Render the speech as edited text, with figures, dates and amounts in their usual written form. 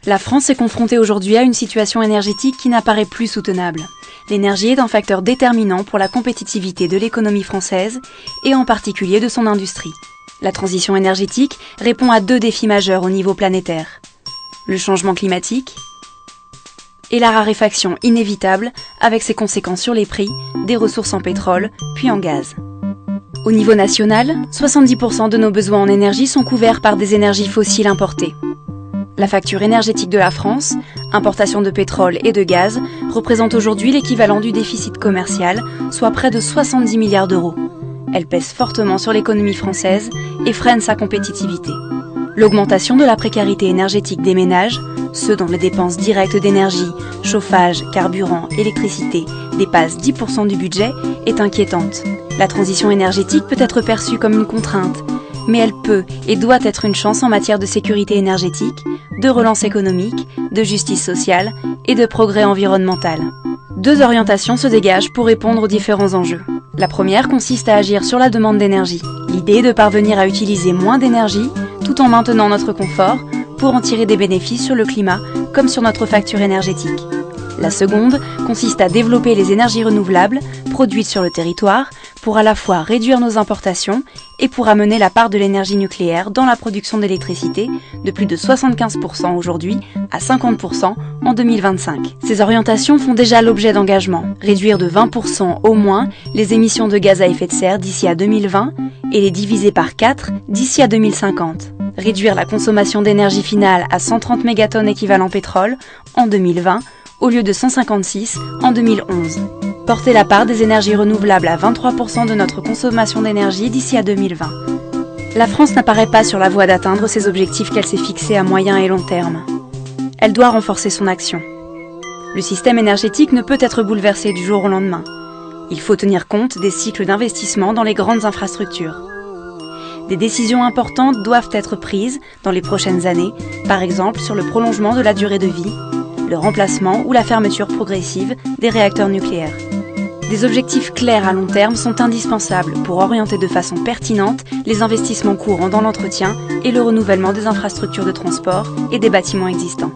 La France est confrontée aujourd'hui à une situation énergétique qui n'apparaît plus soutenable. L'énergie est un facteur déterminant pour la compétitivité de l'économie française et en particulier de son industrie. La transition énergétique répond à deux défis majeurs au niveau planétaire. Le changement climatique et la raréfaction inévitable avec ses conséquences sur les prix des ressources en pétrole puis en gaz. Au niveau national, 70% de nos besoins en énergie sont couverts par des énergies fossiles importées. La facture énergétique de la France, importation de pétrole et de gaz, représente aujourd'hui l'équivalent du déficit commercial, soit près de 70 milliards d'euros. Elle pèse fortement sur l'économie française et freine sa compétitivité. L'augmentation de la précarité énergétique des ménages, ceux dont les dépenses directes d'énergie, chauffage, carburant, électricité dépassent 10% du budget, est inquiétante. La transition énergétique peut être perçue comme une contrainte, mais elle peut et doit être une chance en matière de sécurité énergétique, de relance économique, de justice sociale et de progrès environnemental. Deux orientations se dégagent pour répondre aux différents enjeux. La première consiste à agir sur la demande d'énergie. L'idée est de parvenir à utiliser moins d'énergie tout en maintenant notre confort pour en tirer des bénéfices sur le climat comme sur notre facture énergétique. La seconde consiste à développer les énergies renouvelables produites sur le territoire pour à la fois réduire nos importations et pour amener la part de l'énergie nucléaire dans la production d'électricité de plus de 75% aujourd'hui à 50% en 2025. Ces orientations font déjà l'objet d'engagements. Réduire de 20% au moins les émissions de gaz à effet de serre d'ici à 2020 et les diviser par 4 d'ici à 2050. Réduire la consommation d'énergie finale à 130 mégatonnes équivalent pétrole en 2020 au lieu de 156 en 2011. Porter la part des énergies renouvelables à 23% de notre consommation d'énergie d'ici à 2020. La France n'apparaît pas sur la voie d'atteindre ces objectifs qu'elle s'est fixés à moyen et long terme. Elle doit renforcer son action. Le système énergétique ne peut être bouleversé du jour au lendemain. Il faut tenir compte des cycles d'investissement dans les grandes infrastructures. Des décisions importantes doivent être prises dans les prochaines années, par exemple sur le prolongement de la durée de vie, le remplacement ou la fermeture progressive des réacteurs nucléaires. Des objectifs clairs à long terme sont indispensables pour orienter de façon pertinente les investissements courants dans l'entretien et le renouvellement des infrastructures de transport et des bâtiments existants.